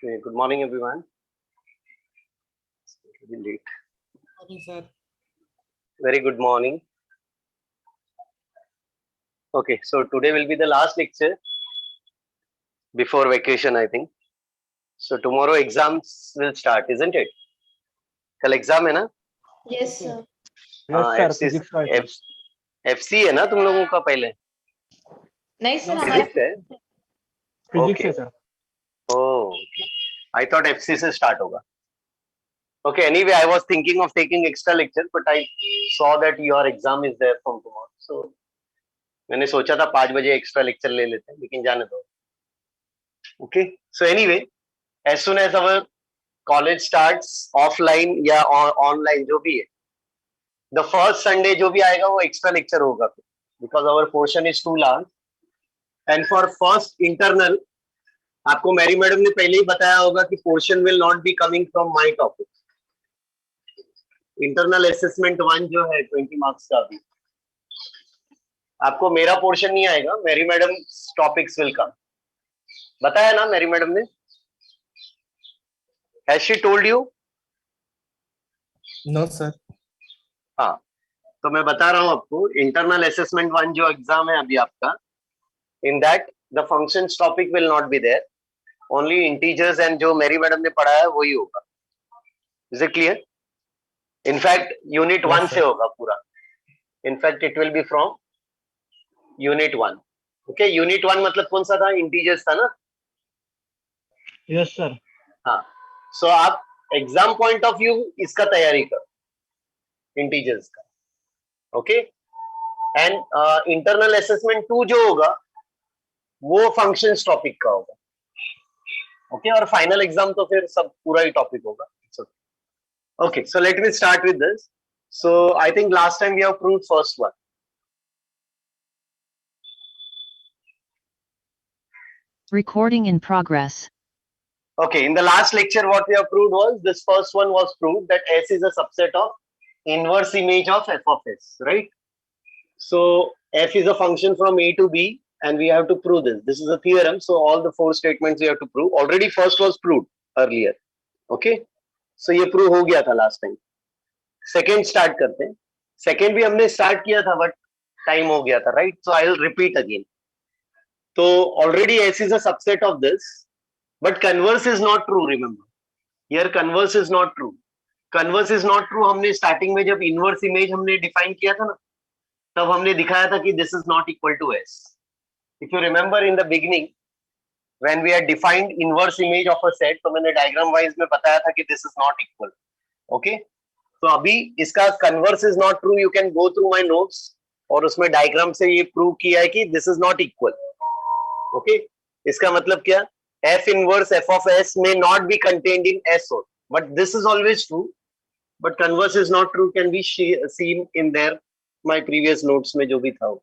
Okay, good morning, everyone. It's very late. Morning, sir. Very good morning. Okay, so today will be the last lecture before vacation, I think. So tomorrow exams will start, isn't it? कल exam है ना? Yes, sir. Yes, हाँ, sir. FC Physics का है, sir. FC है ना तुम लोगों का पहले? नहीं सर No, हमारा फिजिक्स है? Physics Okay. है, sir. Oh, okay. I thought FC से start होगा. Okay, anyway, I was thinking of taking extra lecture, but I saw that your exam is there from tomorrow. So मैंने सोचा था 5 बजे extra lecture ले लेते हैं, लेकिन जाने दो. Okay, so anyway, as soon as our college starts, offline या online जो भी है, the first Sunday जो भी आएगा वो extra lecture होगा, because our portion is too large. And for first internal, आपको मैरी मैडम ने पहले ही बताया होगा कि portion will not be coming from my topic. Internal assessment 1 जो है 20 marks का भी, आपको मेरा पोर्शन नहीं आएगा, Mary madam topics will come. बताया ना मैरी मैडम ने? Has she told you? No, sir. हाँ, तो मैं बता रहा हूँ आपको, इंटरनल असेसमेंट 1 जो एग्जाम है अभी आपका, in that the functions topic will not be there, only integers and जो मैरी मैडम ने पढ़ाया है वही होगा. Is it clear? In fact unit 1 से होगा पूरा. In fact it will be from unit 1. Okay, unit 1 मतलब कौन सा था? इंटीजर्स था ना? Yes, sir. हाँ, सो आप एग्जाम पॉइंट ऑफ व्यू इसका तैयारी करो, इंटीजर्स का. ओके, एंड इंटरनल असेसमेंट 2 जो होगा वो फंक्शंस टॉपिक का होगा. ओके, और फाइनल एग्जाम तो फिर सब पूरा ही टॉपिक होगा. Okay, so let me start with this. So I think last time we have proved first one. Recording in progress. Okay, in the last lecture what we have proved was this first one was proved that S is a subset of inverse image of f of s, right? So f is a function from a to b and we have to prove this. This is a theorem, so all the 4 statements we have to prove. Already first was proved earlier. Okay, so ये prove हो गया था last time. Second start करते हैं. Second भी हमने start किया था but time हो गया था, right? So I'll repeat again. So already S is a subset of this, but converse is not true. Remember, here converse is not true. Converse is not true. हमने starting में जब inverse image हमने define किया था ना, तब हमने दिखाया था कि this is not equal to S. If you remember in the beginning, when we had defined inverse image of a set, तो मैंने diagram wise में बताया था कि this is not equal. Okay? तो अभी इसका converse is not true. You can go through my notes और उसमें diagram से ये prove किया है कि this is not equal. Okay? इसका मतलब क्या? F inverse f of s may not be contained in S, but this is always true. But converse is not true can be seen in there my previous notes में जो भी था.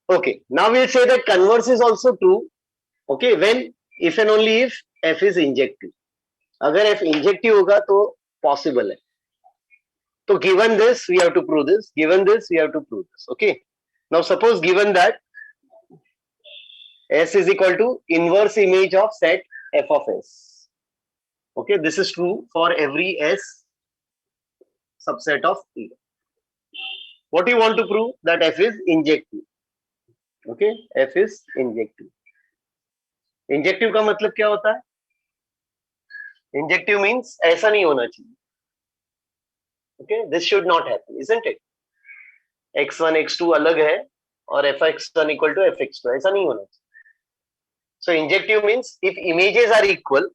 Okay, now we'll say that converse is also true. Okay, when if and only if f is injective. अगर f injective होगा तो possible है. तो given this we have to prove this. Given this we have to prove this. Okay. Now suppose given that S is equal to inverse image of set f of s. Okay, this is true for every S subset of E. What you want to prove? That f is injective. Okay, f is injective. Injective का मतलब क्या होता है? Injective means ऐसा नहीं होना चाहिए. Okay, this should not happen, isn't it? x1 x2 अलग है और fx1 equal to fx2 ऐसा नहीं होना चाहिए. So injective means if images are equal,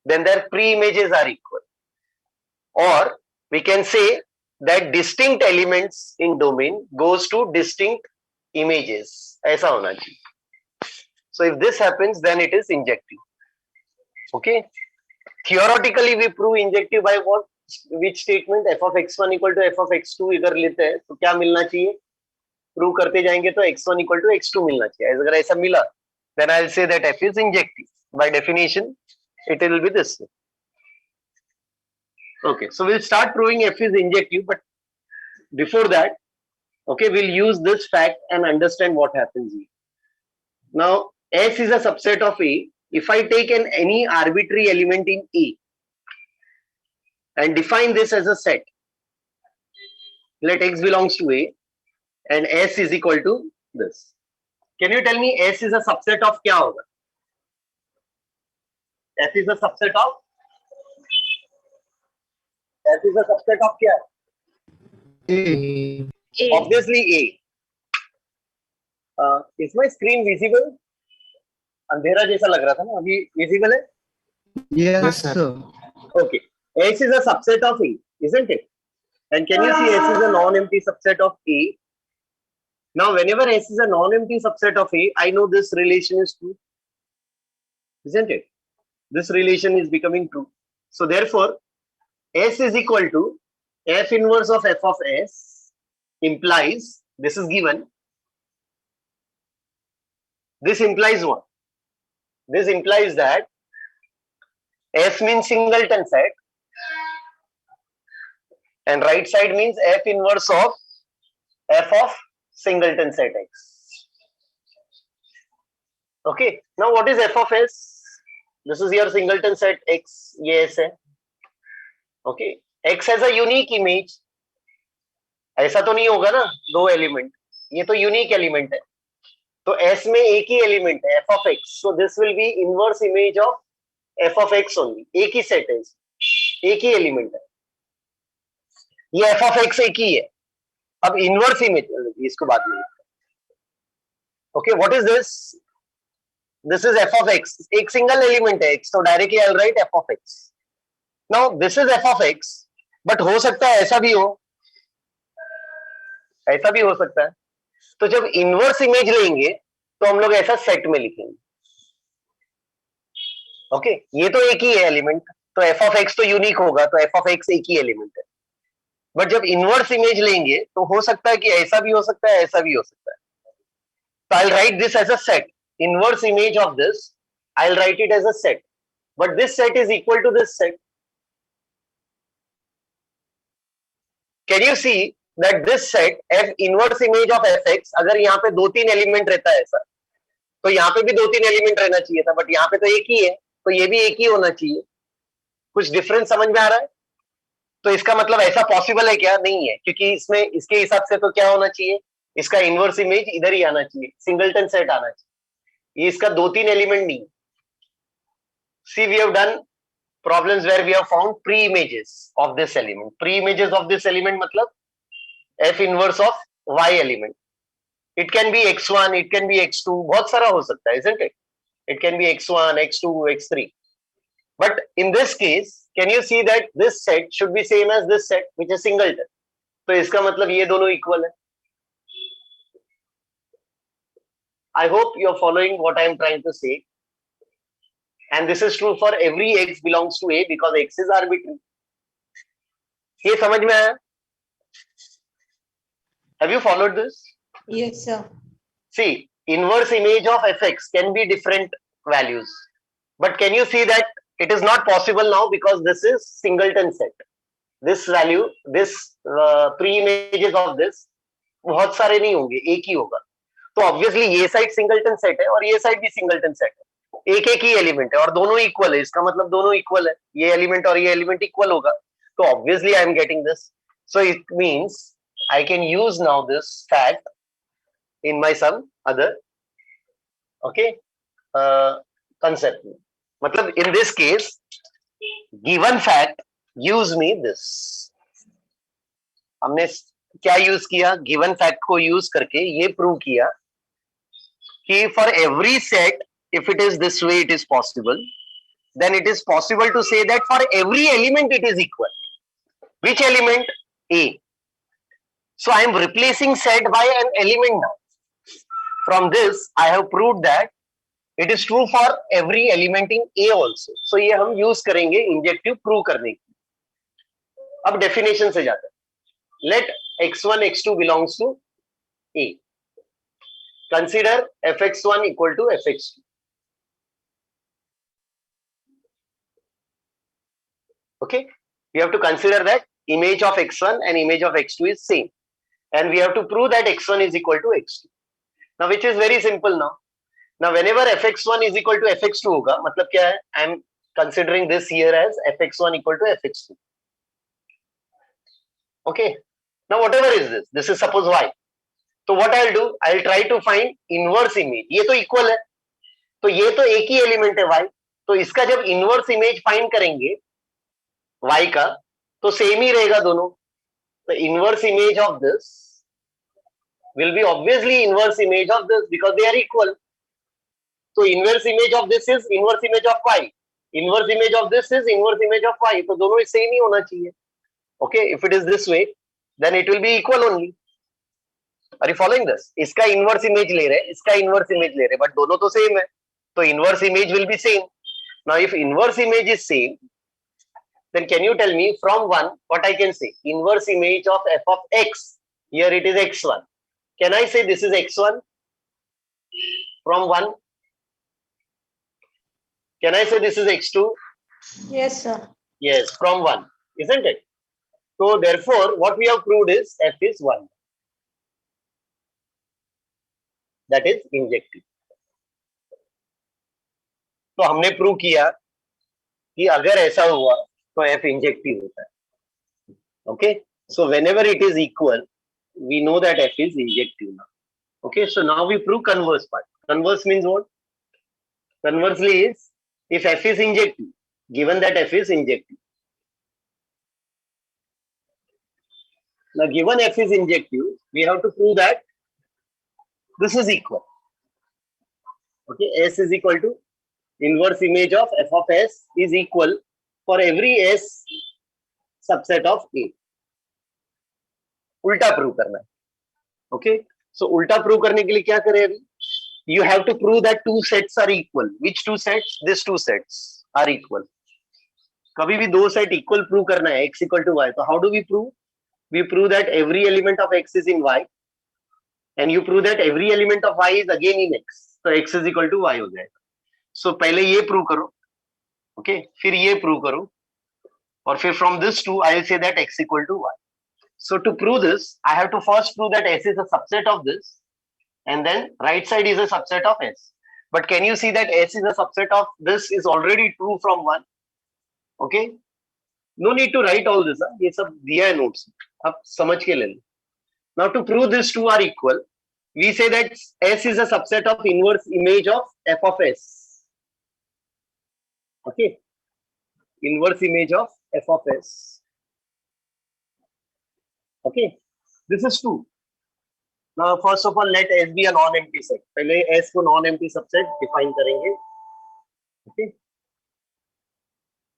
then their pre-images are equal. Or we can say that distinct elements in domain goes to distinct images. ऐसा होना चाहिए. So if this happens, then it is injective. Okay. Theoretically, we prove injective by what? Which statement? F of x1 equal to f of x2 इधर लेते हैं तो क्या मिलना चाहिए? प्रूव करते जाएंगे तो x1 equal to x2 मिलना चाहिए. अगर ऐसा मिला, then I'll say that f is injective. By definition, it will be this way. Okay, so we'll start proving f is injective, but before that, okay, we'll use this fact and understand what happens here. Now, S is a subset of A. if I take any arbitrary element in A and define this as a set, let X belongs to A and S is equal to this. Can you tell me S is a subset of क्या होगा? S is a subset of क्या? A. Obviously A. Is my screen visible? अंधेरा जैसा लग रहा था ना, अभी visible है? Yes, sir. Okay. S is a subset of A, isn't it? And can you see S is a non-empty subset of A? Now, whenever S is a non-empty subset of A, I know this relation is true, isn't it? This relation is becoming true. So, therefore, S is equal to F inverse of F of S implies, this is given. This implies what? This implies that F means singleton set and right side means F inverse of F of singleton set X. Okay, now what is F of S? This is your singleton set X, yes. Okay, X has a unique image. ऐसा तो नहीं होगा ना दो element, ये तो unique element है, तो S में एक ही एलिमेंट है F of X, so this will be inverse image of F of X only. एक ही सेट है, एक ही एलिमेंट है, ये F of X एक ही है. अब इनवर्स इमेज इसको बाद में. Okay, what is this? This is F of X, एक सिंगल एलिमेंट है X, तो directly I will right F of X. Now this is F of X, but हो सकता है ऐसा भी हो, ऐसा भी हो सकता है. तो जब इनवर्स इमेज लेंगे तो हम लोग ऐसा सेट में लिखेंगे. ओके, ये तो एक ही है एलिमेंट, तो F of X तो यूनिक होगा, तो F of X एक ही एलिमेंट है. बट जब इनवर्स इमेज लेंगे तो हो सकता है कि ऐसा भी हो सकता है, ऐसा भी हो सकता है. तो I will write this as a set. Inverse image of this I will write it as a set, but this set is equal to this set. Can you see that this set F inverse image of Fx, अगर यहाँ पे दो तीन element रहता है ऐसा, तो यहाँ पे भी दो तीन एलिमेंट रहना चाहिए था, बट यहाँ पे तो एक ही है, तो ये भी एक ही होना चाहिए. कुछ डिफरेंस समझ में आ रहा है? तो इसका मतलब ऐसा पॉसिबल है क्या? नहीं है, क्योंकि इसमें इसके हिसाब से तो क्या होना चाहिए, इसका इनवर्स इमेज इधर ही आना चाहिए, सिंगलटन सेट आना चाहिए. ये इसका दो तीन एलिमेंट नहीं. See we have done problems where we have found pre-images of this element. Pre-images of this element मतलब F inverse of Y element. It can be x1, it can be x2, बहुत सारा हो सकता है, isn't it? It can be x1, x2, x3. But in this case, can you see that this set should be same as this set, which is singleton? तो इसका मतलब ये दोनों equal है. I hope you are following what I am trying to say. And this is true for every X belongs to A because X is arbitrary. ये समझ में आया? Have you followed this? Yes, sir. See, inverse image of Fx can be different values, but can you see that it is not possible now because this is singleton set. This value, this pre-images of this बहुत सारे नहीं होंगे, एक ही होगा. तो obviously ये side singleton set है और ये साइड भी singleton set है. एक एक ही एलिमेंट है और दोनों इक्वल है, इसका मतलब दोनों इक्वल है, ये एलिमेंट और ये एलिमेंट इक्वल होगा. तो obviously I am getting this. So it means I can use now this fact in my some other okay concept. मतलब in this case given fact use me this. हमने क्या use किया? Given fact को use करके ये prove किया कि for every set, if it is this way, it is possible, then it is possible to say that for every element it is equal. Which element? A. So I am replacing set by an element now. From this, I have proved that it is true for every element in A also. So ये हम use करेंगे injective prove करने की. अब definition से जाते हैं. Let x1, x2 belongs to A. Consider fx1 equal to fx2. Okay, we have to consider that image of x1 and image of x2 is same, and we have to prove that x1 is equal to x2. Now, which is very simple now. Now whenever fx1 is equal to fx2 होगा, मतलब क्या है? I am considering this here as fx1 equal to fx2. Okay. Now whatever is this, this is suppose y. So what I'll do, I'll try to find inverse image. ये तो equal है, तो ये तो एक ही एलिमेंट है y, तो इसका जब इनवर्स इमेज फाइंड करेंगे y का, तो सेम ही रहेगा दोनों. The inverse image of this will be obviously inverse image of this because they are equal. So inverse image of this is inverse image of y. Inverse image of this is inverse image of y. तो दोनों same ही होना चाहिए. Okay, if it is this way, then it will be equal only. Are you following this? इसका inverse image ले रहे, इसका inverse image ले रहे, but दोनों तो same है. तो inverse image will be same. Now if inverse image is same, then can you tell me from 1 what I can say? Inverse image of f of x. Here it is x1. Can I say this is x1 from 1? Can I say this is x2? Yes, sir. Yes, from 1, isn't it? So therefore, what we have proved is f is 1. That is injective. तो हमने prove किया कि अगर ऐसा हुआ तो f injective होता है. Okay, so whenever it is equal, we know that f is injective now. Okay, so now we prove converse part. Converse means what? Conversely is if f is injective, given that f is injective. Now given f is injective, we have to prove that this is equal. Okay, s is equal to inverse image of f of s is equal for every s subset of a. उल्टा prove करना है. Okay, सो उल्टा prove करने के लिए क्या करें अभी? You have to prove that two sets are equal. Which two sets? This two sets are equal. कभी भी दो सेट इक्वल प्रूव करना है x इक्वल टू y, तो how do we prove? We prove that every element of x is in y and you prove that every element of y is again in x. तो x is equal to y हो जाएगा. सो पहले ये prove करो, okay, फिर ये prove करो, और फिर from this two I will say that x equal to y. So to prove this, I have to first prove that s is a subset of this, and then right side is a subset of s. But can you see that s is a subset of this is already true from 1? Okay, no need to write all this. ये सब दिया है notes, आप समझ के ले लो. Now to prove these two are equal, we say that s is a subset of inverse image of f of s. Okay, inverse image of f of s. Okay, this is true. Now first of all, let S be a non-empty set. पहले S को non-empty subset define करेंगे. Okay.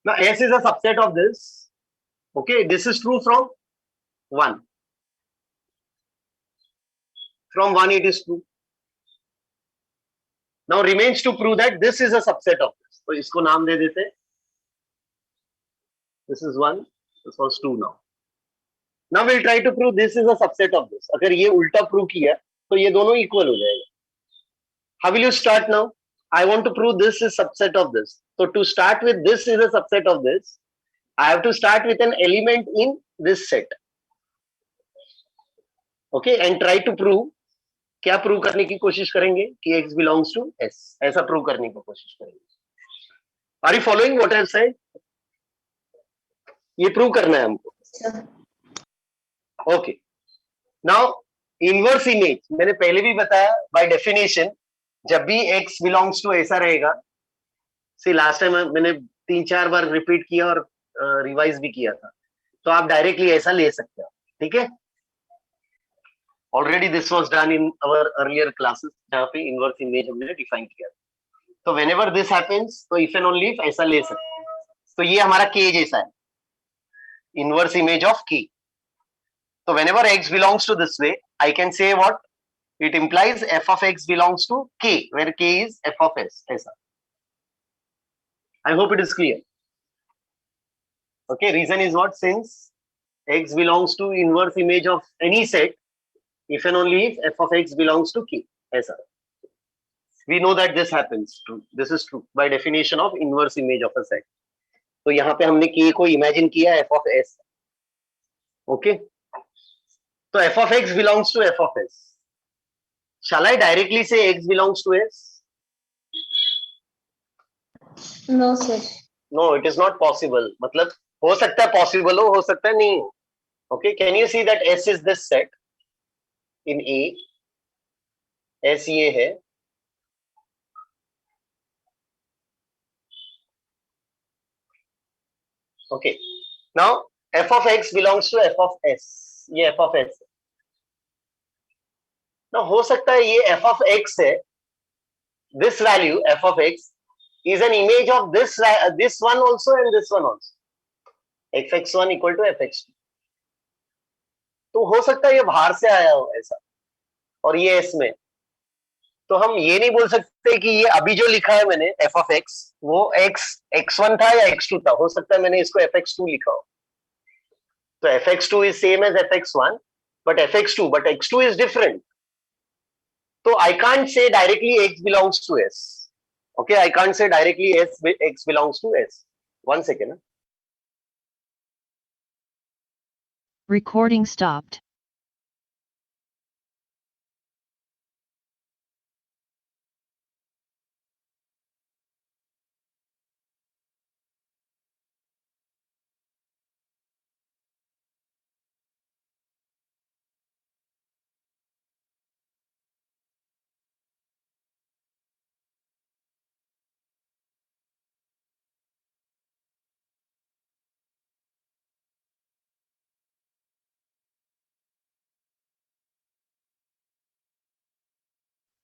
Now S is a subset of this. Okay, this is true from 1. From 1 it is true. Now remains to prove that this is a subset of this. तो इसको नाम दे देते. This is 1. This was 2 now. Now we'll try to prove this is a subset of this. अगर ये उल्टा prove किया तो ये दोनों इक्वल हो जाएगा. How will you start now? I want to prove this is subset of this. So to start with this is a subset of this, I have to start with an element in this set. Okay, and try to prove. क्या prove करने की कोशिश करेंगे कि x belongs to s. ऐसा prove करने की कोशिश करेंगे. Are you following what I have said? ये प्रूव करना है हमको. Sir. Okay, now inverse image मैंने पहले भी बताया बाय डेफिनेशन जब भी x बिलोंग्स टू ऐसा रहेगा. सी लास्ट टाइम मैंने 3-4 बार रिपीट किया और रिवाइज भी किया था, तो आप डायरेक्टली ऐसा ले सकते हो. ठीक है, already this was done in our earlier classes जहां पे इनवर्स इमेज हमने डिफाइन किया. तो व्हेनेवर दिस हैपेंस, तो इफ एंड ओनली इफ ऐसा ले सकते हैं. तो ये हमारा k जैसा है, inverse image of k. So whenever x belongs to this way, I can say what? It implies f of x belongs to k, where k is f of s. ऐसा. I hope it is clear. Okay, reason is what? Since x belongs to inverse image of any set, if and only if f of x belongs to k. ऐसा. We know that this happens. This is true by definition of inverse image of a set. तो यहाँ पे हमने k को imagine किया f of s. Okay. So f of x belongs to f of s. Shall I directly say x belongs to s? No, sir. No, it is not possible. मतलब हो सकता है possible हो सकता है नहीं हो. Okay, can you see that S is this set in A? S ये है. Okay. Now f of x belongs to f of s. ये f of s. Now हो सकता है ये f of x है. This value f of x is an image of this one also and this one also. fx1 equal to fx2. तो हो सकता है ये बाहर से आया हो ऐसा और ये s में. तो हम ये नहीं बोल सकते कि ये अभी जो लिखा है मैंने f of x वो x1 था या x2 था. हो सकता है मैंने इसको fx2 लिखा हो. तो fx2 is same as fx1 but fx2 but x2 is different. So I can't say directly x belongs to s. Okay, I can't say directly x belongs to s. One second. Recording stopped.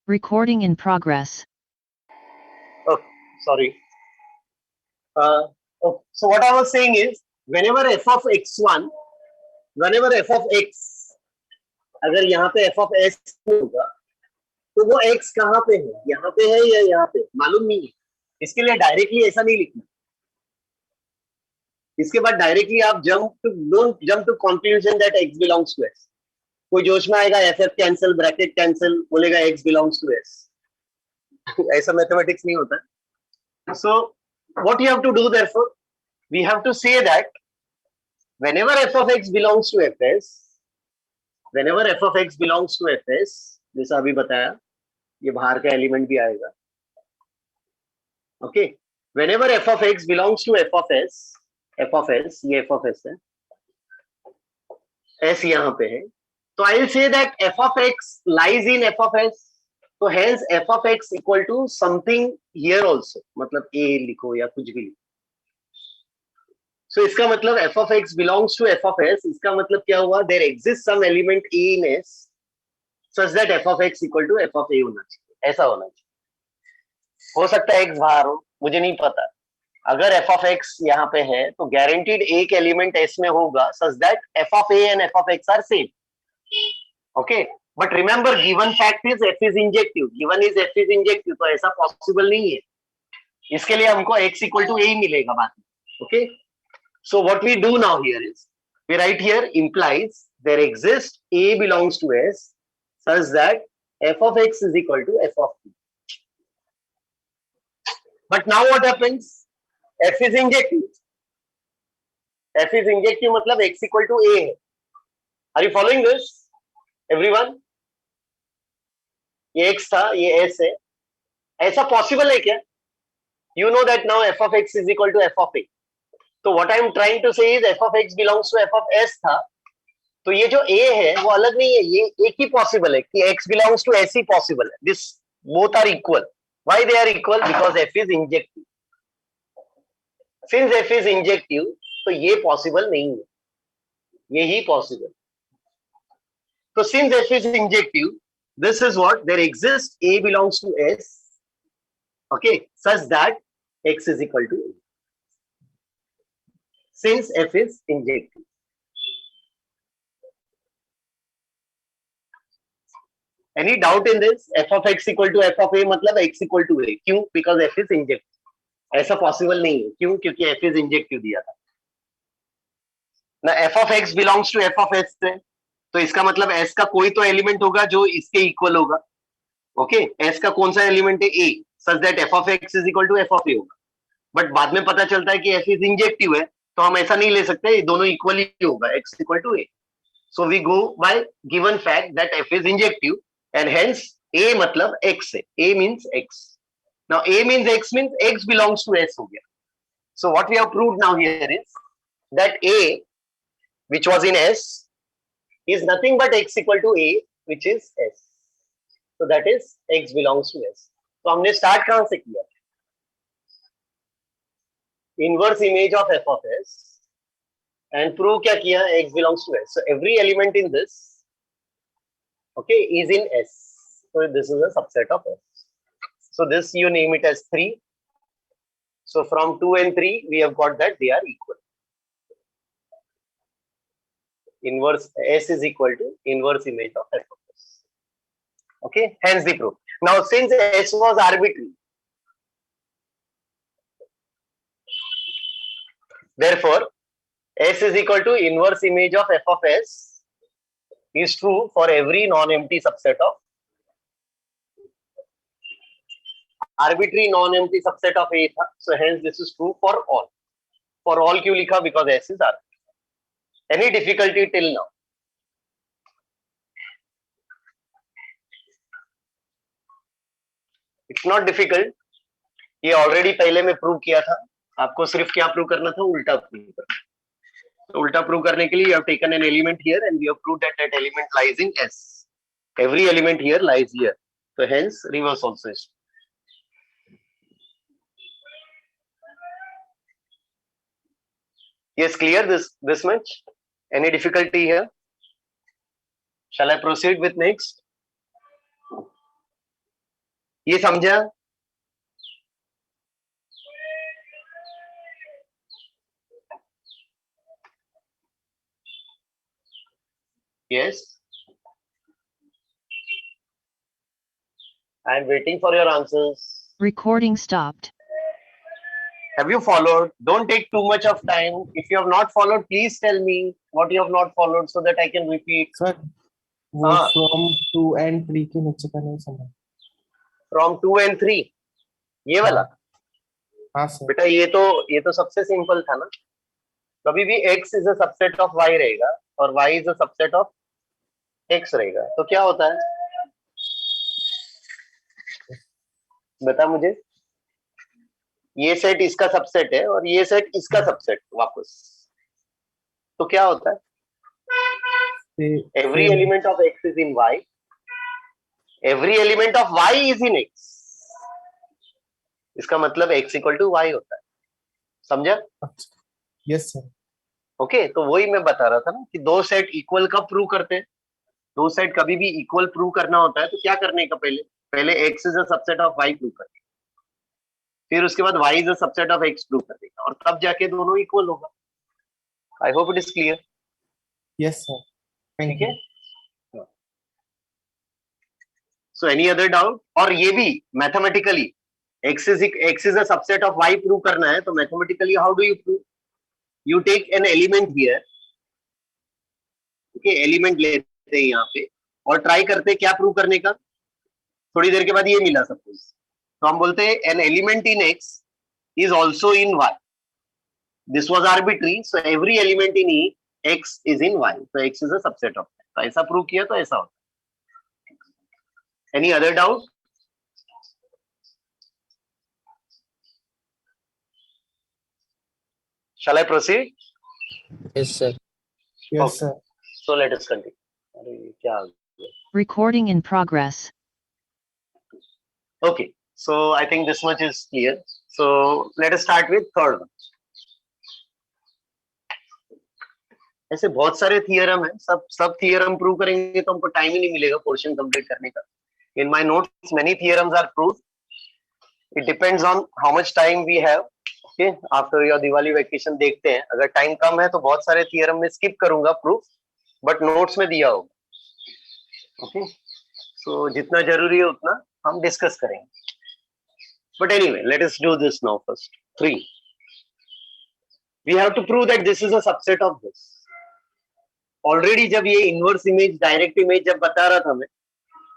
Recording in progress. Oh, sorry. So what I was saying is, whenever f of x1, whenever f of x, अगर यहाँ पे f of s होगा, तो वो x कहाँ पे है? यहाँ पे है या यहाँ पे? मालूम नहीं है. इसके लिए डायरेक्टली ऐसा नहीं लिखना. इसके बाद डायरेक्टली आप don't jump to conclusion that x belongs to s. कोई जोश में आएगा ff कैंसिल, ब्रैकेट कैंसिल, बोलेगा x belongs to s. ऐसा मैथमेटिक्स नहीं होता. So what you have to do therefore, we have to say that whenever f of x belongs to fs, whenever f of x belongs to fs, जैसा अभी बताया, ये बाहर का element भी आएगा. Okay, whenever f of x belongs to f of s, ये f of s है, s यहाँ पे है, तो I will say that f of x lies in f of s. तो hence f of x equal to something here also. मतलब a लिखो या कुछ भी लिखो. So इसका मतलब f of x belongs to f of s. इसका मतलब क्या हुआ? There exists some element a in s such that f of x equal to f of a होना चाहिए. ऐसा होना चाहिए. हो सकता है x बाहर हो, मुझे नहीं पता. अगर f of x यहाँ पे है तो guaranteed एक एलिमेंट s में होगा such that f of a and f of x are same. Okay, but remember given fact is f is injective. Given is f is injective, तो ऐसा possible नहीं है. इसके लिए हमको x equal to a ही मिलेगा बाद में. Okay, so what we do now here is we write here implies there exists a belongs to s such that f of x is equal to f of t. But now what happens? f is injective. f is injective मतलब x equal to a है. Are you following this? Everyone? ये x था, ये s है. ऐसा possible है क्या? You know that now f of x is equal to f of a. तो what I am trying to say is f of x belongs to f of s था. तो ये जो a है वो अलग नहीं है. ये एक ही possible है कि x belongs to s he possible है. This both are equal. Why they are equal? Because f is injective. Since f is injective, तो ये possible नहीं है. ये ही possible. So since f is injective, this is what there exists a belongs to s, okay, such that x is equal to a. Since f is injective. Any doubt in this? F of x equal to f of a मतलब x equal to a. क्यों? Because f is injective. ऐसा possible नहीं है. क्यों? क्योंकि f is injective दिया था. ना f of x belongs to f of s है. तो इसका मतलब s का कोई तो एलिमेंट होगा जो इसके इक्वल होगा. ओके, s का कौन सा एलिमेंट है? a, such that f of x is equal to f of a होगा. बट बाद में पता चलता है कि f is इंजेक्टिव है, तो हम ऐसा नहीं ले सकते. ये दोनों इक्वल ही होगा, x equal to a. So we go by given fact that f is injective and hence a मतलब x है. a means x. Now A means X belongs to S हो गया. So what we have proved now here is that A, which was in S, is nothing but X equal to A, which is S. So that is X belongs to S. तो हमने start कहाँ से किया? Inverse image of f of S and prove क्या किया? X belongs to S. So every element in this, okay, is in S. So this is a subset of S. So this you name it as 3. So from 2 and 3, we have got that they are equal. Inverse S is equal to inverse image of f of S. Okay, hence the proof. Now since S was arbitrary, therefore S is equal to inverse image of f of S is true for every non-empty subset of arbitrary non-empty subset of A था. So hence this is true for all. For all क्यों लिखा? Because S is arbitrary. Any difficulty till now? It's not difficult. ये already पहले में prove किया था. आपको सिर्फ क्या प्रूव करना था? उल्टा प्रूव करना. तो उल्टा प्रूव करने के लिए you have taken an element here and we have proved that that element lies in S. Every element here lies here. So hence reverse also is. Yes, clear this much? Any difficulty here? Shall I proceed with next? ये समझा? Yes. I am waiting for your answers. Recording stopped. Have you followed? Don't take too much of time. If you have not followed, please tell me what you have not followed so that I can repeat. Sir वो हाँ. from 2 and 3 के नीचे का नहीं समझ. From 2 and 3. ये वाला. हाँ सर. बेटा ये तो सबसे सिंपल था ना. कभी भी X is a subset of Y रहेगा और Y is a subset of X रहेगा. तो क्या होता है? बता मुझे. ये सेट इसका सबसेट है और ये सेट इसका सबसेट वापस. तो क्या होता है? Every element of X is in Y. Every element of Y is in X. इसका मतलब X equal to Y होता है. समझा? Yes sir. ओके, तो वही मैं बता रहा था ना कि दो सेट इक्वल कब प्रूव करते हैं. दो सेट कभी भी इक्वल प्रूव करना होता है तो क्या करने का? पहले X is a subset of Y prove करने. फिर उसके बाद Y is a subset of X prove कर देगा और तब जाके दोनों इक्वल होगा. I hope it is clear. Yes sir. Thank ठीक यू. है. So any other doubt? और ये भी mathematically X is a subset of Y prove करना है तो mathematically how do you prove? You take an element here. Okay, element लेते हैं यहाँ पे और ट्राई करते हैं क्या प्रूव करने का. थोड़ी देर के बाद ये मिला सपोज, तो हम बोलते हैं N element in X is also in Y. This was arbitrary, so every element in X is in Y. तो X is a subset of. तो ऐसा प्रूव किया तो ऐसा होता है. Any other doubt? Shall I proceed? Yes, sir. Yes sir. So let us continue. अरे क्या आ गया? Recording in progress. Okay, so I think this much is clear. So let us start with third one. ऐसे बहुत सारे theorem है. सब theorem prove करेंगे तो हमको टाइम ही नहीं मिलेगा पोर्शन कंप्लीट करने का. In my notes, many theorems are proved. It depends on how much time we have. Okay, after your Diwali vacation देखते हैं. अगर टाइम कम है तो बहुत सारे थियरम में स्किप करूंगा प्रूफ, बट नोट्स में दिया होगा. ओके, सो जितना जरूरी है उतना हम डिस्कस करेंगे. But anyway, let us do this now. First 3. We have to prove that this is a subset of this. Already जब ये इनवर्स इमेज डायरेक्ट इमेज जब बता रहा था मैं,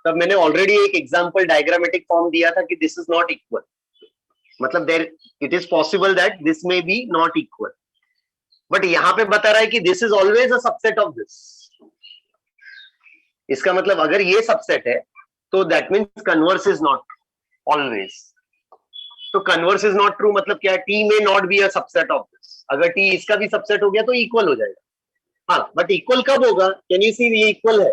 तब मैंने ऑलरेडी एक एग्जांपल डायग्रामेटिक फॉर्म दिया था कि दिस इज नॉट इक्वल. मतलब there it is possible that this may be not equal, but यहाँ पे बता रहा है कि this is always a subset of this. इसका मतलब अगर ये सबसेट है तो that means converse is not always. तो कन्वर्स इज नॉट ट्रू मतलब क्या है, T may not be a subset of this. अगर टी इसका भी सबसेट हो गया तो इक्वल हो जाएगा। हाँ, बट इक्वल कब होगा? कैन यू सी, ये इक्वल है,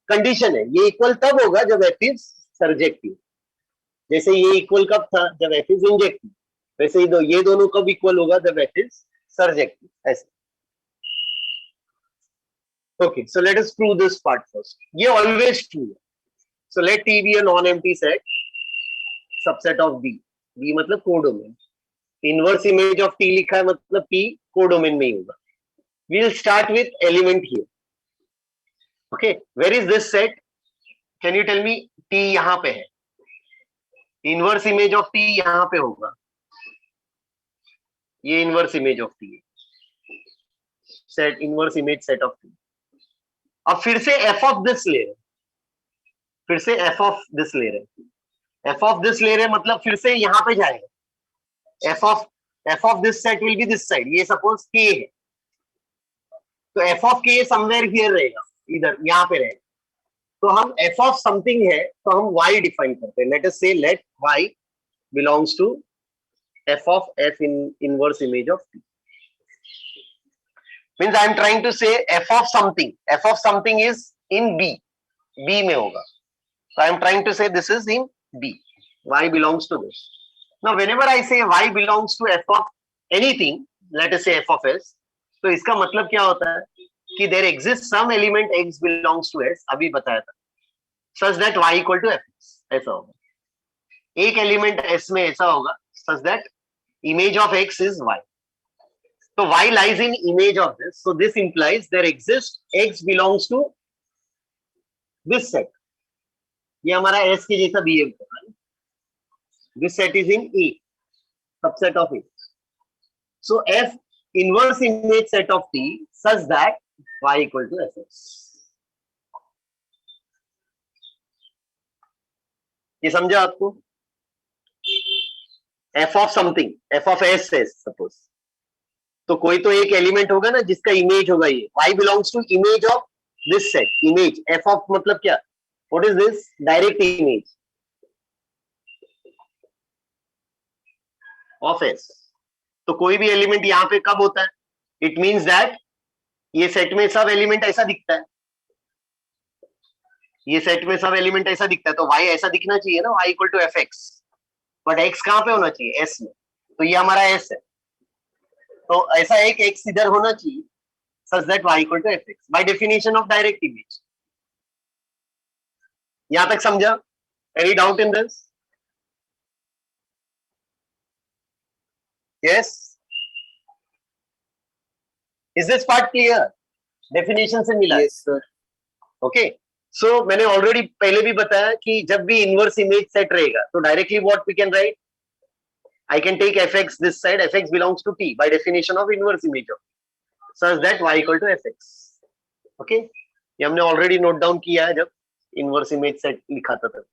कंडीशन है, ये इक्वल तब होगा जब एफ इज सरजेक्टिव। जैसे ये इक्वल कब था? जब एफ इज इंजेक्टिव। वैसे ये दोनों कब इक्वल होगा? जब एफ इज सरजेक्टिव। ऐसे। Okay, so let us prove this part first. ये always true है. So let T be a non-empty set, subset of B. B मतलब codomain. Inverse image of T लिखा है मतलब T कोडोमेन में ही होगा. We'll start with element here. Okay, where is this set? Can you tell me? T यहाँ पे है. Inverse image of T यहाँ पे होगा. ये inverse image of T है. Set inverse image set of T. अब फिर से f of this ले रहे, फिर से f of this ले रहे, f of this ले रहे मतलब फिर से यहां पे जाएगा, f of this set will be this side. ये सपोज k है तो f of k somewhere here रहेगा, इधर यहां पे रहेगा। तो हम f of something है तो हम y डिफाइन करते हैं। लेट अस से let y belongs to f of f in inverse image of t. Means I am trying to say f of something. F of something is in B. B में होगा. So I am trying to say this is in B. Y belongs to this. Now whenever I say y belongs to f of anything, let us say f of s, तो इसका मतलब क्या होता है कि there exists some element x belongs to s, अभी बताया था, such that y equal to fx. ऐसा होगा. एक एलिमेंट s में ऐसा होगा such that image of x is y. So y lies in image of this. So this implies there exists x belongs to this set. ये हमारा s के जैसा बिहेव कर रहा है. This set is in E, subset of E. So f inverse image set of T such that y equal to fx. ये समझा आपको? f of something, f of s है suppose. तो कोई तो एक एलिमेंट होगा ना जिसका इमेज होगा ये, y belongs to image of this set. Image f of मतलब क्या? What is this? Direct image of s. तो कोई भी एलिमेंट यहाँ पे कब होता है? It means that ये सेट में सब एलिमेंट ऐसा दिखता है, ये सेट में सब एलिमेंट ऐसा दिखता है, तो y ऐसा दिखना चाहिए ना, y equal to fx. But x कहाँ पे होना चाहिए? s में. तो ये हमारा s है, तो ऐसा एक x इधर होना चाहिए such that y equal to fx by definition of direct image. यहां तक समझा? Any doubt in this? Yes? Is this part clear? Definition से मिला? Yes, sir. Okay. So मैंने ऑलरेडी पहले भी बताया कि जब भी इनवर्स इमेज सेट रहेगा तो directly what we can write, I can take fx this side, fx belongs to t by definition of inverse image of such that y equal to fx. Okay, ये हमने already note down किया है जब inverse image set लिखा था तब.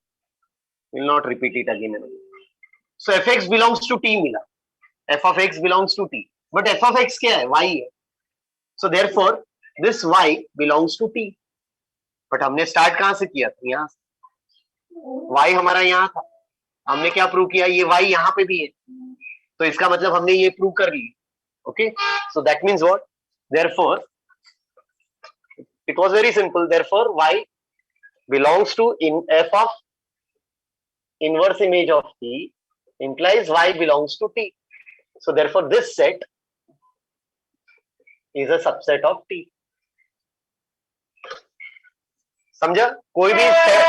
Will not repeat it again and again. So fx belongs to t मिला, f of x belongs to t, but f of x क्या है? y है. So therefore this y belongs to t. But हमने start कहां से किया था? यहाँ से. y हमारा यहाँ था, हमने क्या प्रूव किया? ये y यहाँ पे भी है, तो इसका मतलब हमने ये प्रूव कर लिया. Okay, so that means what? Therefore it was very simple. Therefore y belongs to in f of inverse image of t implies y belongs to t. So therefore this set is a subset of t. समझा? कोई भी set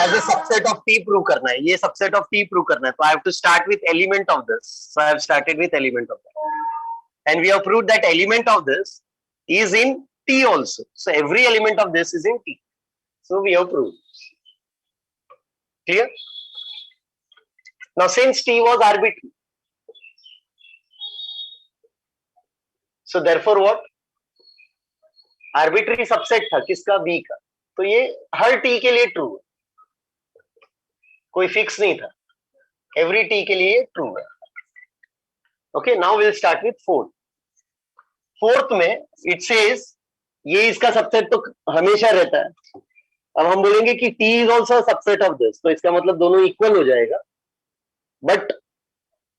as a subset of T prove करना है, ये subset of T prove करना है, तो I have to start with element of this. So I have started with element of that and we have proved that element of this is in T also. So every element of this is in T. So we have proved. Clear? Now since T was arbitrary, so therefore what? Arbitrary subset था किसका? B का. तो ये हर T के लिए true है, कोई fix नहीं था, एवरी T के लिए ट्रू है. Okay, now will start with fourth. Fourth में इट सेज ये इसका सबसेट तो हमेशा रहता है. अब हम बोलेंगे कि T is also subset of this, तो इसका मतलब दोनों इक्वल हो जाएगा. But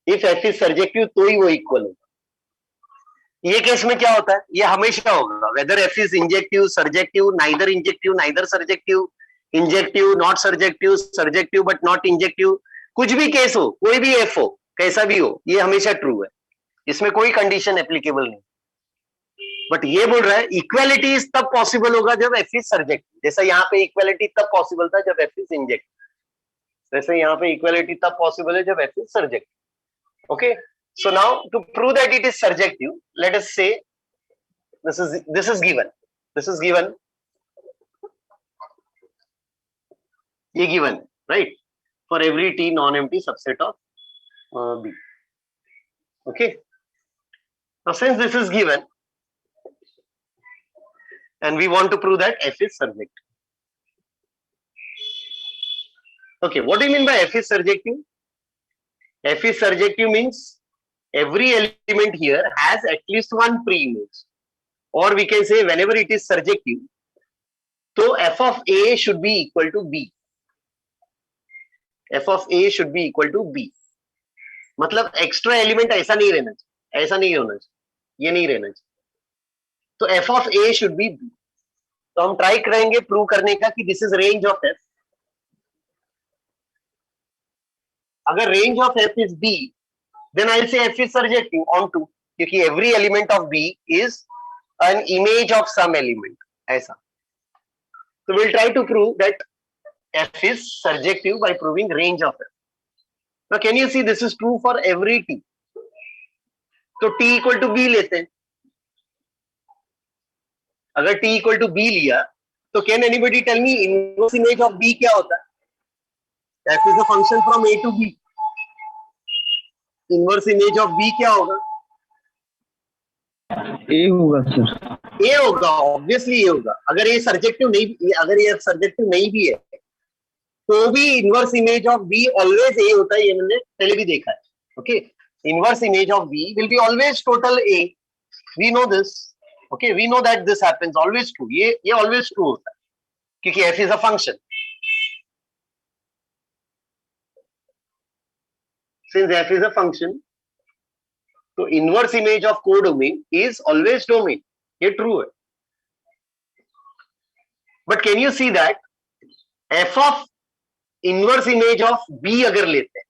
if F is surjective तो ही वो इक्वल होगा। ये केस में क्या होता है, ये हमेशा होगा, whether F is injective, surjective, neither injective neither surjective, injective not surjective, surjective but not injective, कुछ भी केस हो, कोई भी एफ हो, कैसा भी हो, ये हमेशा ट्रू है, इसमें कोई कंडीशन एप्लीकेबल नहीं। बट ये बोल रहा है इक्वालिटी इज तब पॉसिबल होगा जब एफ इज सर्जेक्टिव, जैसा यहाँ पे इक्वालिटी तब पॉसिबल था जब एफ इज इंजेक्टिव, वैसे यहाँ पे इक्वालिटी तब पॉसिबल है जब F is surjective. Okay, so now to prove that it is surjective, let us say this is given, ये given, right, for every t non-empty subset of B. Okay, now since this is given and we want to prove that F is surjective. Okay, what do you mean by F is surjective? F is surjective means every element here has at least one pre-image, or we can say whenever it is surjective, so f of A should be equal to B. F of A should be equal to B. मतलब extra element ऐसा नहीं रहना चाहिए, ऐसा नहीं होना चाहिए, ये नहीं रहना चाहिए, तो f of A should be B. तो हम ट्राई करेंगे प्रूव करने का कि this is range of f. अगर range of f is B, then I'll say F is surjective on 2, क्योंकि every element of B is an image of some element, ऐसा. So we'll try to prove that F is surjective by proving range of F. Now can you see this is true for every T? तो T equal to B लेते हैं. अगर T equal to B लिया, तो can anybody tell me inverse image of B क्या होता है? F is a function from A to B. Inverse image of B क्या होगा? ए होगा सर। ए होगा, ऑब्वियसली ए होगा। अगर ये सर्जेक्टिव नहीं, अगर ये सर्जेक्टिव नहीं भी है तो भी inverse image of B always A होता है, ये मैंने पहले भी देखा है। Okay, inverse image of B will be always total A, we know this. Okay, we know that this happens, always true, ये ऑलवेज ट्रू होता है क्योंकि F is a function. Since f is a function, so inverse image of codomain is always domain. ये true है. But can you see that f of inverse image of B अगर लेते हैं,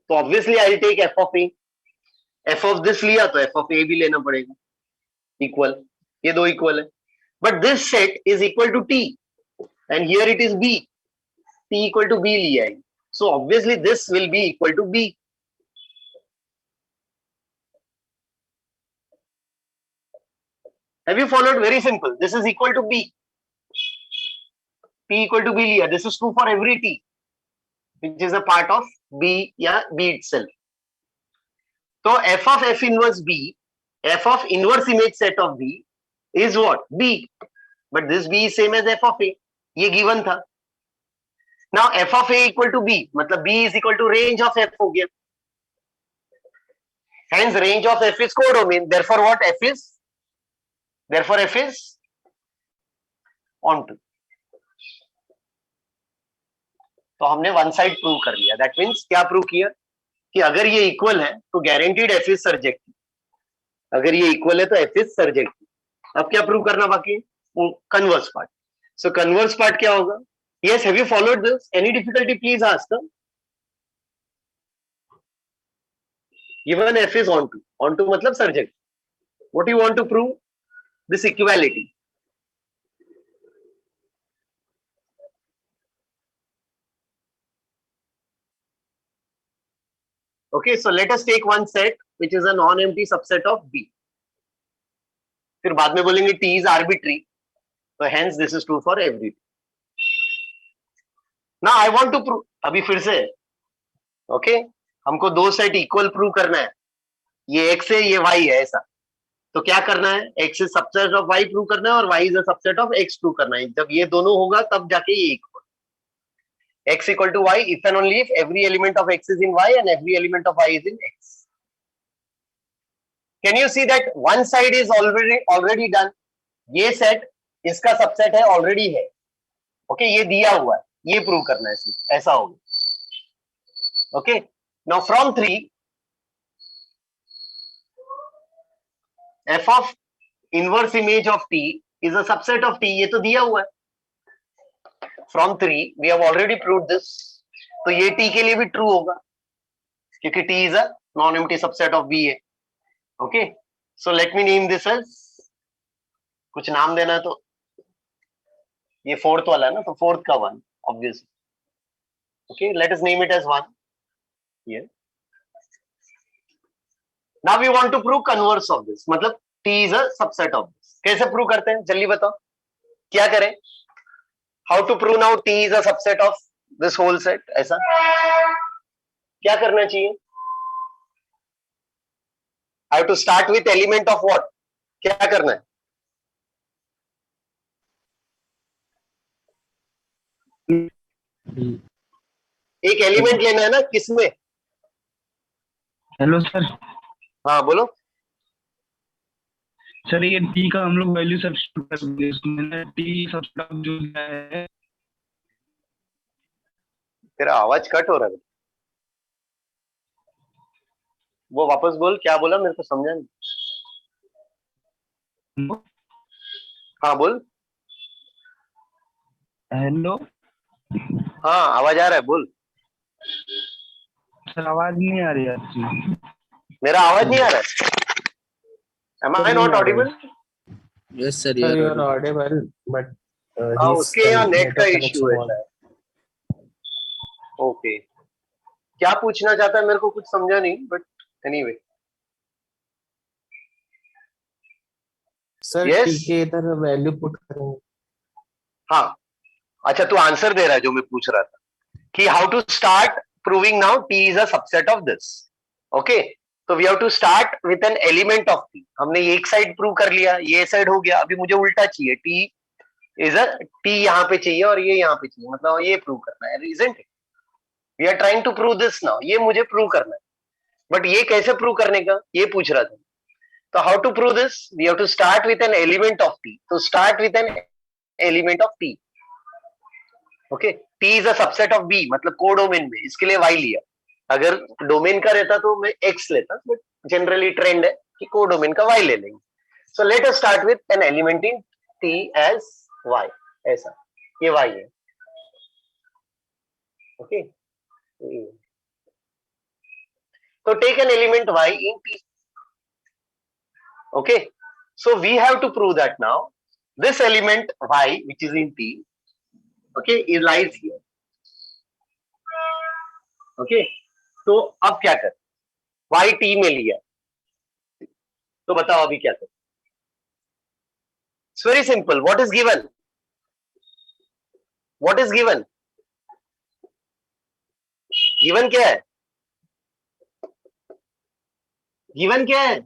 तो obviously I'll take f of A. f of this लिया तो f of A भी लेना पड़ेगा, equal. ये दो equal है. But this set is equal to T, and here it is B. T equal to B लिया है, so obviously this will be equal to B. Have you followed? Very simple. This is equal to B. T equal to B लिया. This is true for every T, which is a part of B या B itself. So f of f inverse B, f of inverse image set of B is what? B. But this B is same as f of A. ये given था. Now f of A equal to B, मतलब B is equal to range of f हो गया. Hence range of f is codomain. Therefore what f is? Therefore f is onto. तो हमने one side prove कर लिया. That means क्या prove किया कि अगर ये इक्वल है तो गारंटीड f इज सर्जेक्टिव. अगर ये इक्वल है तो f इज सर्जेक्टिव. अब क्या प्रूव करना बाकी है? Converse part. So converse part क्या होगा? Yes, have you followed this? Any difficulty, please ask them. Given f is onto, onto मतलब surjective. What do you want to prove? This equality. Okay, so let us take one set which is a non-empty subset of B. फिर बाद में बोलेंगे T is arbitrary. So hence this is true for every T. Now I want to prove, अभी फिर से, okay, हमको दो set equal prove करना है. ये x है, ये y है, ऐसा. तो क्या करना है? x is subset of y prove करना है और y is a subset of x prove करना है. जब ये दोनों होगा तब जाके ये equal. x equal to y if and only if every element of x is in y and every element of y is in x. Can you see that one side is already done? ये set इसका subset है, already है. Okay, ये दिया हुआ है, ये prove करना है सिर्फ, ऐसा होगा। Okay, now from 3 f of inverse image of t is a subset of t, ये तो दिया हुआ है। From 3 we have already proved this, तो ये t के लिए भी ट्रू होगा क्योंकि t is a non-empty subset of V है। Okay, so let me name this as, कुछ नाम देना है तो ये फोर्थ वाला है ना, तो फोर्थ का 1 obviously. Okay, let us name it as 1 here. Now we want to prove converse of this, मतलब t is a subset of this. कैसे प्रूव करते हैं जल्दी बताओ, क्या करें? How to prove now t is a subset of this whole set, ऐसा क्या करना चाहिए? I have to start with element of what? क्या करना है? एक एलिमेंट लेना है ना, किसमें? Hello sir. हाँ बोलो। सर ये टी का हम लोग वैल्यू सब्स्टिट्यूट कर देंगे इसमें, टी सब्स्टिट्यूट जो है। तेरा आवाज कट हो रहा है, वो वापस बोल, क्या बोला मेरे को समझा नहीं। हाँ बोल। हेलो हाँ आवाज आ रहा है, बोल। सर, आवाज नहीं आ रही है आपकी। मेरा आवाज नहीं आ रहा है? Am I not audible? Yes, sir, Sir, you you are are audible. audible, but हाँ, his उसके यहाँ नेट का network इश्यू connection है was. शायद। ओके, क्या पूछना चाहता है मेरे को कुछ समझा नहीं, but anyway. Sir, Yes? t के इधर वैल्यू पुट करेंगे। हाँ, अच्छा तू आंसर दे रहा है जो मैं पूछ रहा था कि how to start proving now t is a subset of this. Okay, तो we have to start with an element of t। हमने एक साइड प्रूव कर लिया, ये साइड हो गया, अभी मुझे उल्टा चाहिए, t इज अ t यहाँ पे चाहिए और ये यहाँ पे चाहिए, मतलब ये प्रूव करना है, isn't it? We are trying to prove this now, ये मुझे प्रूव करना है, बट ये कैसे प्रूव करने का ये पूछ रहा था। तो how to prove this? We have to start with an element of t, तो start with an element of t। Okay, t is a subset of b, मतलब कोडोमेन में, इसके लिए y लिया। अगर डोमेन का रहता तो मैं x लेता, बट जनरली ट्रेंड है कि कोडोमेन का y ले लेंगे। So let us start with an element in t as y, ऐसा, ये y है। ओके, तो take an element y in t। Okay, so we have to prove that now this element y which is in t, okay, it lies here। Okay, तो अब क्या कर, y t में लिया, तो बताओ अभी क्या कर? It's very simple, what is given? What is given? Given क्या है? गिवन क्या है?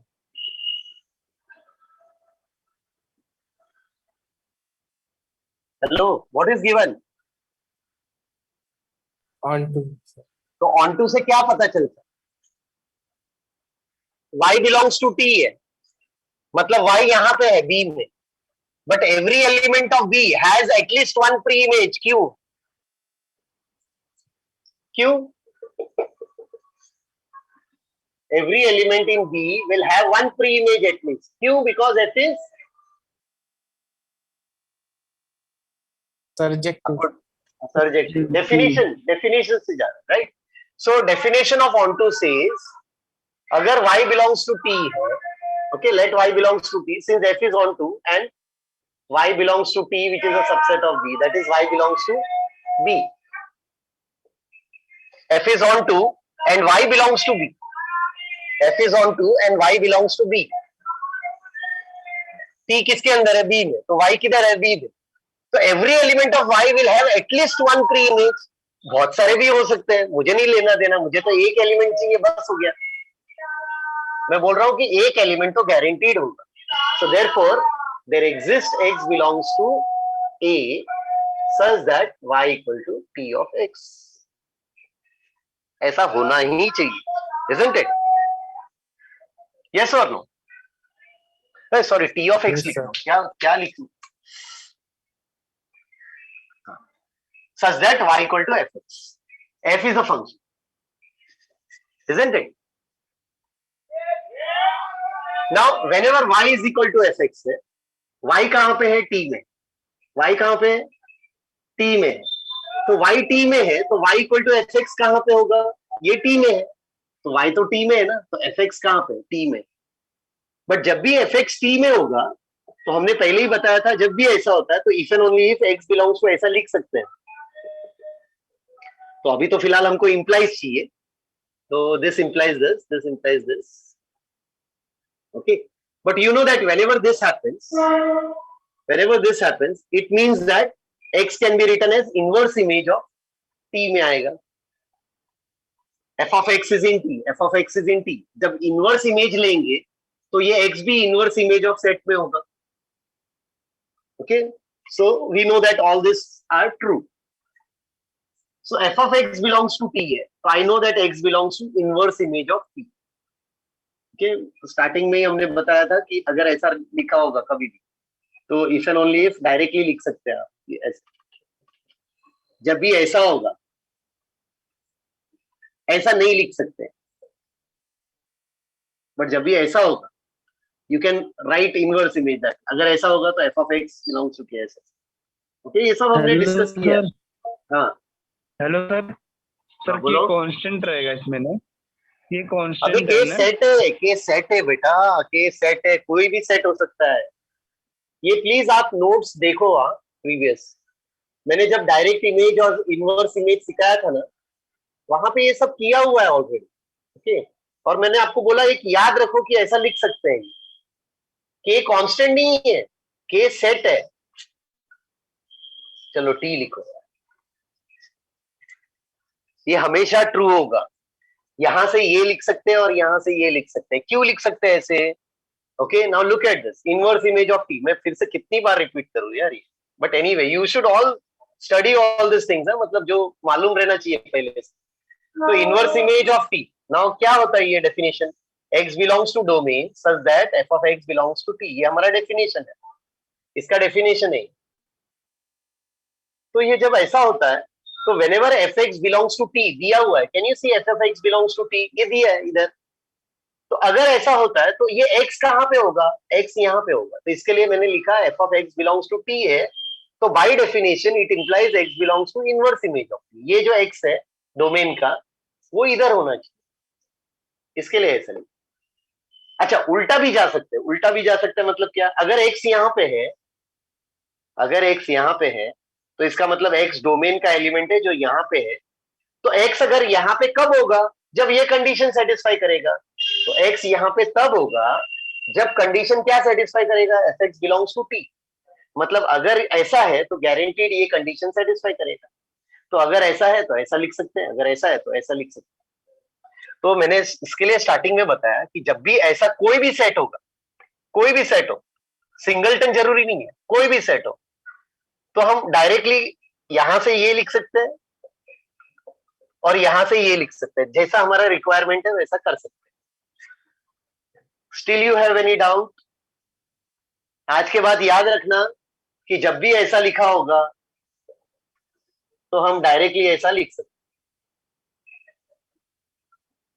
Hello, what is given? On to. तो ऑन टू से क्या पता चलता? y बिलोंग्स टू t है, मतलब y यहाँ पे है b में, but every element of b has at least one pre image. क्यों? क्यों? Every element in B will have one pre-image at least. Q, because it is Surjective. surjective. Definition से जा रहा है, right? So definition of onto says, अगर y belongs to T है, okay, let y belongs to T, since f is onto and y belongs to T, which is a subset of B, that is y belongs to B. F is onto and y belongs to B. F is onto and y belongs to B. T किसके अंदर है? B में, तो y किधर है? B में। तो every element of y will have at least one pre-image। बहुत सारे भी हो सकते हैं, मुझे नहीं लेना देना, मुझे तो एक एलिमेंट चाहिए, बस हो गया। मैं बोल रहा हूं कि एक एलिमेंट तो गारंटीड होगा। So therefore there exists x belongs to A such that y equal to T of x। ऐसा होना ही चाहिए, isn't it? Yes or no? Sorry, T of x Yes, लिख sir. दो, क्या क्या लिखूं? such that y equal to fx. F is a function, isn't it? Now whenever y is equal to fx है, y कहां पे है? t में. y कहां पे है? t में है. तो y t में है तो y इक्वल टू fx कहां पे होगा? ये t में है तो y तो t में है ना, तो fx कहां पे? t में. बट जब भी fx t में होगा तो हमने पहले ही बताया था, जब भी ऐसा होता है तो if and only if x belongs to ऐसा लिख सकते हैं. तो अभी तो फिलहाल हमको इंप्लाइज चाहिए, तो this implies this implies this. Okay, but you know that whenever this happens it means that x can be written as inverse image of t में आएगा. f of x is in t, f of x is in t. जब inverse image लेंगे तो ये x भी inverse image of set में होगा. Okay, so we know that all this are true. So f of x belongs to t है, so I know that x belongs to inverse image of t. Okay, तो starting में ही हमने बताया था कि अगर ऐसा लिखा होगा कभी भी तो if and only if directly लिख सकते हैं आप. जब भी ऐसा होगा ऐसा नहीं लिख सकते, बट जब भी ऐसा होगा you can write inverse image that. अगर ऐसा होगा तो f of x belongs to k. Okay, ये सब हमने डिस्कस किया. हाँ हेलो सर. सर बोलो. कांस्टेंट रहेगा इसमें ना? ये अबे कांस्टेंट के है ना? सेट है, के सेट है बेटा, के सेट है, कोई भी सेट हो सकता है. ये प्लीज आप नोट्स देखो. प्रीवियस मैंने जब डायरेक्ट इमेज और इनवर्स इमेज सिखाया था ना, वहां पे ये सब किया हुआ है ऑलरेडी. ओके, और मैंने आपको बोला एक याद रखो कि ऐसा लिख सकते हैं. के कांस्टेंट नहीं है, के सेट है. चलो टी लिखो. ये हमेशा ट्रू होगा. यहां से ये लिख सकते हैं और यहां से ये लिख सकते हैं. क्यों लिख सकते हैं ऐसे? Okay, now look at this inverse image of T. मैं फिर से कितनी बार रिपीट करूं यार ये, but anyway you should all study all this things है, मतलब जो मालूम रहना चाहिए पहले से. तो inverse image of T, now क्या होता है ये definition? x belongs to domain such that f of x belongs to t. ये हमारा डेफिनेशन है, इसका डेफिनेशन है. तो ये जब ऐसा होता है तो whenever fx belongs to t दिया हुआ है, can you see f of x belongs to t? ये दिया है इधर. तो अगर ऐसा होता है तो ये x कहां पे होगा? x यहां पे होगा. तो इसके लिए मैंने लिखा f of x belongs to t है, तो by definition it implies x belongs to inverse image of t. ये जो x है डोमेन का वो इधर होना चाहिए, इसके लिए ऐसा नहीं. अच्छा, उल्टा भी जा सकते हैं. उल्टा भी जा सकते हैं मतलब क्या? अगर x यहाँ पे है, अगर x यहाँ पे है तो इसका मतलब x डोमेन का एलिमेंट है जो यहाँ पे है. तो x अगर यहाँ पे कब होगा? जब ये कंडीशन सेटिस्फाई करेगा. तो x यहाँ पे तब होगा जब कंडीशन क्या सेटिस्फाई करेगा? fx belongs to t. मतलब अगर ऐसा है तो गारंटीड ये कंडीशन सेटिस्फाई करेगा. तो अगर ऐसा है तो ऐसा लिख सकते हैं, अगर ऐसा है तो ऐसा लिख सकते हैं. तो मैंने इसके लिए स्टार्टिंग में बताया कि जब भी ऐसा कोई भी सेट होगा, कोई भी सेट हो, सिंगलटन जरूरी नहीं है, कोई भी सेट हो, तो हम डायरेक्टली यहां से ये लिख सकते हैं और यहां से ये लिख सकते हैं. जैसा हमारा रिक्वायरमेंट है वैसा कर सकते हैं. Still you have any doubt? आज के बाद याद रखना कि जब भी ऐसा लिखा होगा तो हम डायरेक्टली ऐसा लिख सकते हैं.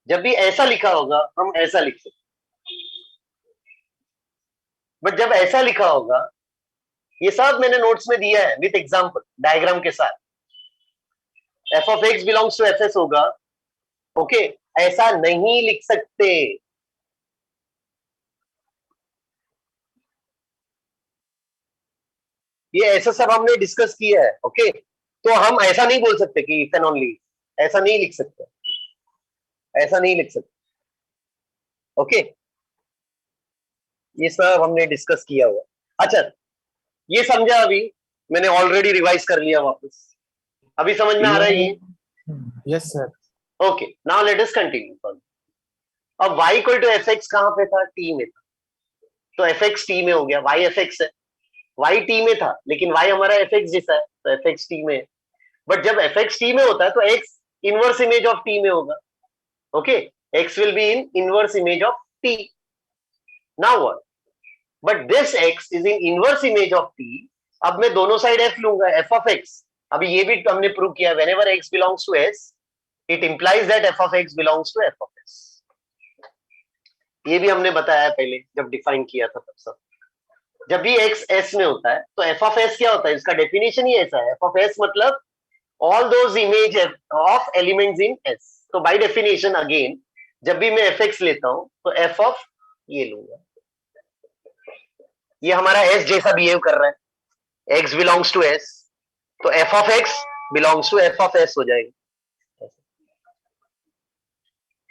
जब भी ऐसा लिखा होगा हम ऐसा लिख सकते हैं. बट जब ऐसा लिखा होगा, ये सब मैंने नोट्स में दिया है विथ एग्जांपल डायग्राम के साथ. f of x belongs to fs होगा. ओके, ऐसा नहीं लिख सकते. ये ऐसा सब हमने डिस्कस किया है. ओके, तो हम ऐसा नहीं बोल सकते कि इफ एंड ओनली, ऐसा नहीं लिख सकते, ऐसा नहीं लिख सकते. ओके, ये सब हमने डिस्कस किया हुआ. अच्छा, ये समझा? अभी मैंने ऑलरेडी रिवाइज कर लिया वापस. अभी समझ में आ रहा है ये? Yes sir. Okay, now let us continue. अब y इक्वल टू fx कहां पे था? t में था. तो fx t में हो गया. y fx है, y t में था, लेकिन y हमारा fx जैसा है तो fx t में है. बट जब fx t में होता है तो x inverse image of t में होगा. Okay, x will be in inverse image of t. Now what? But this x is in inverse image of t. अब मैं दोनों साइड f लूंगा, f of x. अभी ये भी हमने प्रूव किया, whenever x belongs to s, it implies that f of x belongs to f of s. ये भी हमने बताया पहले जब डिफाइन किया था तब सब. जब भी x s में होता है तो f of s क्या होता है, इसका डेफिनेशन ही ऐसा है. f of s मतलब all those image of elements in s. तो बाय डेफिनेशन अगेन जब भी मैं fx लेता हूं तो f of ये लूंगा. ये हमारा s जैसा बिहेव कर रहा है, x belongs to s, तो f of x belongs to f of s हो जाएगा.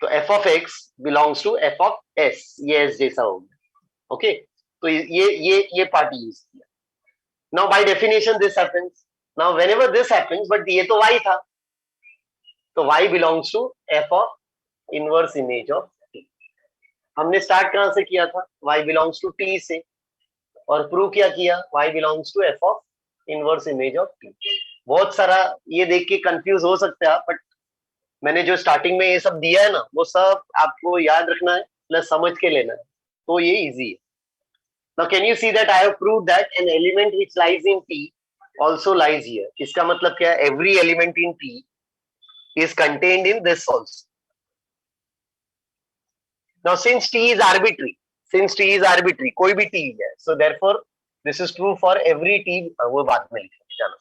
तो f of x belongs to f of s, ये s जैसा हो गया. ओके, तो ये पार्ट यूज किया. Now by definition this happens. Now whenever this happens, but ये तो y था, तो y belongs to f of inverse image of t. हमने स्टार्ट कहां से किया था, y बिलोंग्स टू t से, और प्रूव क्या किया, y belongs to f of inverse image of t. बहुत सारा ये देख के कंफ्यूज हो सकते हैं, बट मैंने जो स्टार्टिंग में ये सब दिया है ना, वो सब आपको याद रखना है प्लस समझ के लेना है, तो ये इजी है. Now can you see that I have proved that an element which lies in T also lies here. इसका मतलब क्या है, every element in T is contained in this also. Now since T is arbitrary, कोई भी T है, so therefore this is true for every T. वो बाद में लिखेंगे, चलो.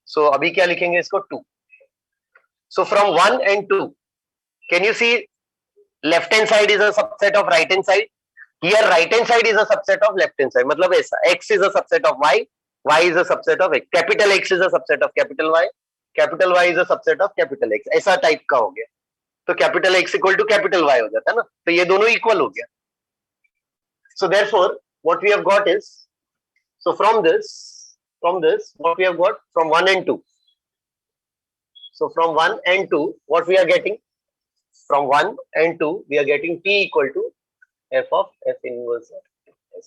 So अभी क्या लिखेंगे इसको, 2. So from 1 and 2, can you see left hand side is a subset of right hand side? Here right hand side is a subset of left hand side. मतलब ऐसा, x is a subset of y, y is a subset of x, capital X is a subset of capital Y, capital Y is a subset of capital X. ऐसा type का हो गया. तो capital X equal to capital Y हो जाता है ना, तो ये दोनों इक्वल हो गया. So therefore what we have got is, so from this what we have got from 1 and 2. So from 1 and 2 what we are getting, from 1 and 2 we are getting T equal to f of f inverse of s.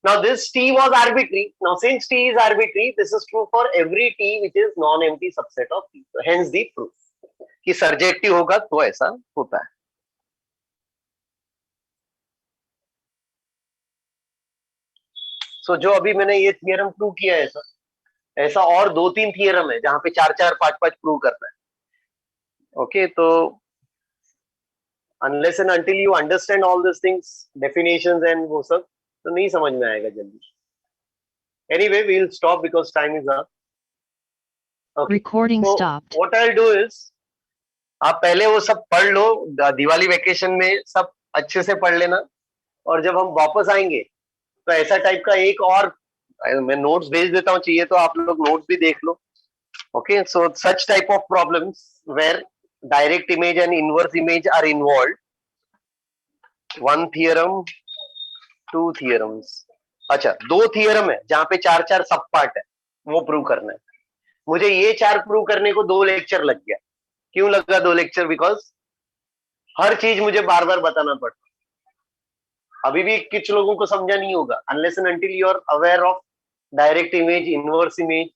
Now this T was arbitrary. Now since T is arbitrary, this is true for every T which is non-empty subset of T. So hence the proof कि surjective होगा तो ऐसा होता है. So जो अभी मैंने ये थियरम प्रूव किया है, ऐसा और 2-3 थियरम है जहां पे 4-4, 5-5 प्रूव करना है. ओके, तो unless and until you understand all these things, definitions and वो सब, तो नहीं समझ में आएगा जल्दी. Anyway, we'll stop because time is up. Okay. Recording So stopped. what I'll do is, आप पहले वो सब पढ़ लो, दिवाली वेकेशन में सब अच्छे से पढ़ लेना, और जब हम वापस आएंगे तो ऐसा टाइप का एक और मैं नोट्स भेज देता हूँ, चाहिए तो आप लोग नोट्स भी देख लो. Okay, so such type of problems where direct image and inverse image are involved. 1 theorem, 2 theorems. अच्छा, 2 थियरम है जहां पे 4-4 सब पार्ट है, वो प्रूव करना है. मुझे ये 4 प्रूव करने को 2 लेक्चर लग गया. क्यों लगा 2 लेक्चर? बिकॉज हर चीज मुझे बार बार बताना पड़ता. अभी भी कुछ लोगों को समझा नहीं होगा, unless and until you are aware of direct image, inverse image.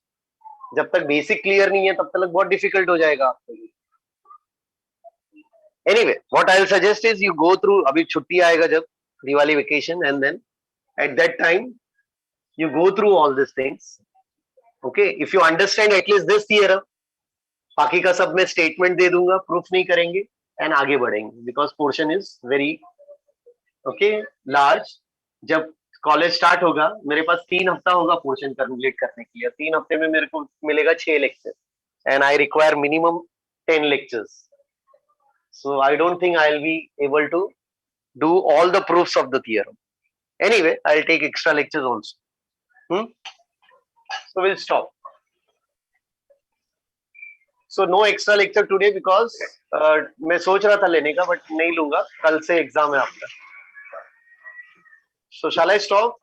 जब तक बेसिक क्लियर नहीं है तब तक बहुत डिफिकल्ट हो जाएगा आपके लिए. Anyway, what I'll suggest is you go through, अभी छुट्टी आएगा जब Diwali vacation, and then at that time you go through all these things. Okay, if you understand at least this theorem, बाकी का सब मैं स्टेटमेंट दे दूंगा, प्रूफ नहीं करेंगे एंड आगे बढ़ेंगे, because portion is very large. जब कॉलेज स्टार्ट होगा मेरे पास 3 हफ्ता होगा पोर्शन कंप्लीट करने के लिए. 3 हफ्ते में मेरे को मिलेगा 6 lecture, and I require minimum 10 lectures. So I don't think I'll be able to do all the proofs of the theorem. Anyway, I'll take extra lectures also. So we'll stop. So no extra lecture today because मैं सोच रहा था लेने का, but नहीं लूंगा, कल से एग्जाम है आपका. So shall I stop?